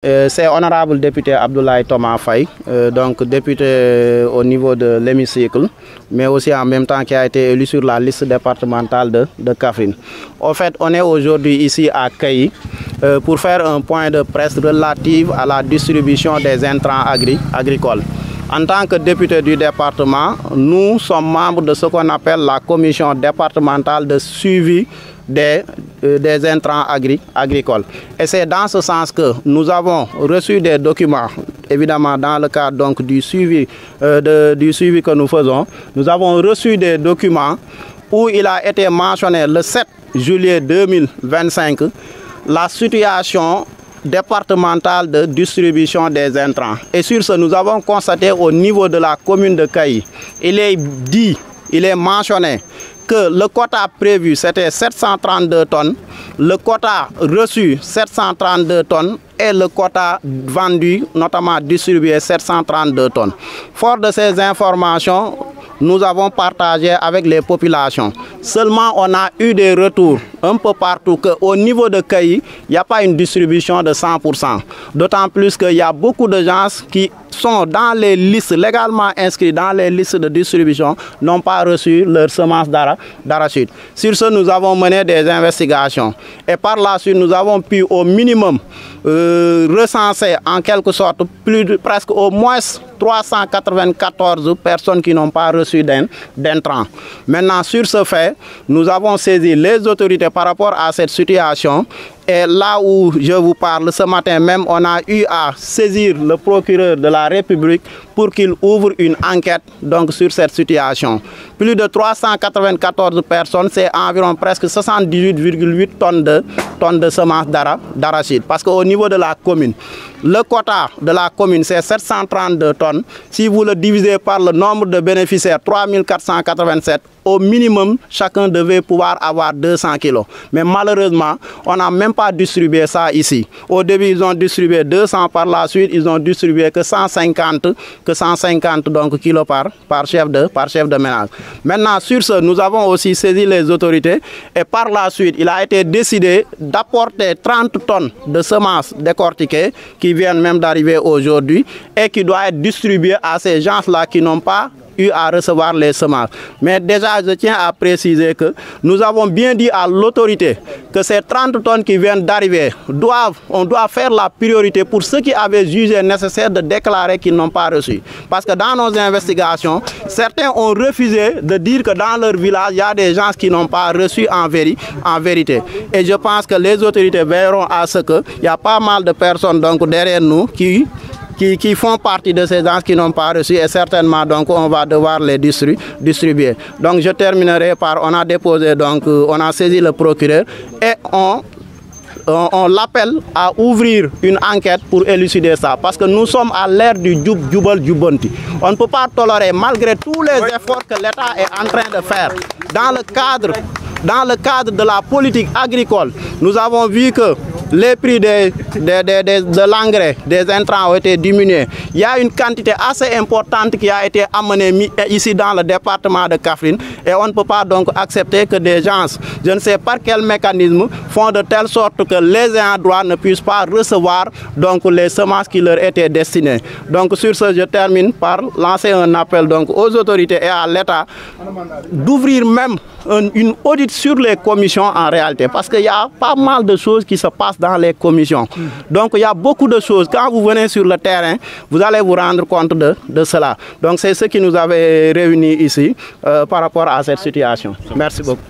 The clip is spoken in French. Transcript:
C'est honorable député Abdoulaye Thomas Faye, donc député au niveau de l'hémicycle, mais aussi en même temps qui a été élu sur la liste départementale de Kaffrine. En fait, on est aujourd'hui ici à Kayi pour faire un point de presse relatif à la distribution des intrants agricoles. En tant que député du département, nous sommes membres de ce qu'on appelle la commission départementale de suivi des intrants agricoles. Et c'est dans ce sens que nous avons reçu des documents, évidemment dans le cadre donc, du suivi que nous faisons. Nous avons reçu des documents où il a été mentionné le 7 juillet 2025 la situation départementale de distribution des intrants. Et sur ce, nous avons constaté au niveau de la commune de Kayi, il est mentionné que le quota prévu c'était 732 tonnes, le quota reçu 732 tonnes et le quota vendu, notamment distribué, 732 tonnes. Fort de ces informations, nous avons partagé avec les populations. Seulement, on a eu des retours un peu partout qu'au niveau de Kayi, il n'y a pas une distribution de 100%. D'autant plus qu'il y a beaucoup de gens qui sont dans les listes, légalement inscrits dans les listes de distribution, n'ont pas reçu leur semence d'arachide. Sur ce, nous avons mené des investigations. Et par la suite, nous avons pu au minimum recenser en quelque sorte presque au moins 394 personnes qui n'ont pas reçu d'intrants. Maintenant, sur ce fait, nous avons saisi les autorités par rapport à cette situation. Et là où je vous parle, ce matin même, on a eu à saisir le procureur de la République pour qu'il ouvre une enquête donc, sur cette situation. Plus de 394 personnes, c'est environ presque 78,8 tonnes de semences d'arachide. Parce qu'au niveau de la commune, le quota de la commune, c'est 732 tonnes. Si vous le divisez par le nombre de bénéficiaires, 3487, au minimum, chacun devait pouvoir avoir 200 kilos. Mais malheureusement, on n'a même pas distribué ça ici. Au début, ils ont distribué 200, par la suite, ils ont distribué que 150 donc, kilos par chef de ménage. Maintenant, sur ce, nous avons aussi saisi les autorités et par la suite, il a été décidé d'apporter 30 tonnes de semences décortiquées qui viennent même d'arriver aujourd'hui et qui doivent être distribuées à ces gens-là qui n'ont pas eu à recevoir les semences. Mais déjà, je tiens à préciser que nous avons bien dit à l'autorité que ces 30 tonnes qui viennent d'arriver, on doit faire la priorité pour ceux qui avaient jugé nécessaire de déclarer qu'ils n'ont pas reçu. Parce que dans nos investigations, certains ont refusé de dire que dans leur village, il y a des gens qui n'ont pas reçu en vérité. Et je pense que les autorités verront à ce qu'il y a pas mal de personnes donc, derrière nous qui font partie de ces gens qui n'ont pas reçu et certainement donc on va devoir les distribuer. Donc je terminerai par, on a déposé donc, on a saisi le procureur et on l'appelle à ouvrir une enquête pour élucider ça. Parce que nous sommes à l'ère du Jubal Jubonti. On ne peut pas tolérer, malgré tous les efforts que l'État est en train de faire, dans le cadre de la politique agricole, nous avons vu que les prix de l'engrais, des intrants ont été diminués. Il y a une quantité assez importante qui a été amenée ici dans le département de Kaffrine et on ne peut pas donc accepter que des gens, je ne sais par quel mécanisme, font de telle sorte que les ayants droit ne puissent pas recevoir donc, les semences qui leur étaient destinées. Donc sur ce, je termine par lancer un appel donc, aux autorités et à l'État d'ouvrir même une audit sur les commissions en réalité. Parce qu'il y a pas mal de choses qui se passent dans les commissions. Donc il y a beaucoup de choses. Quand vous venez sur le terrain, vous allez vous rendre compte de cela. Donc c'est ce qui nous avait réunis ici par rapport à cette situation. Merci beaucoup.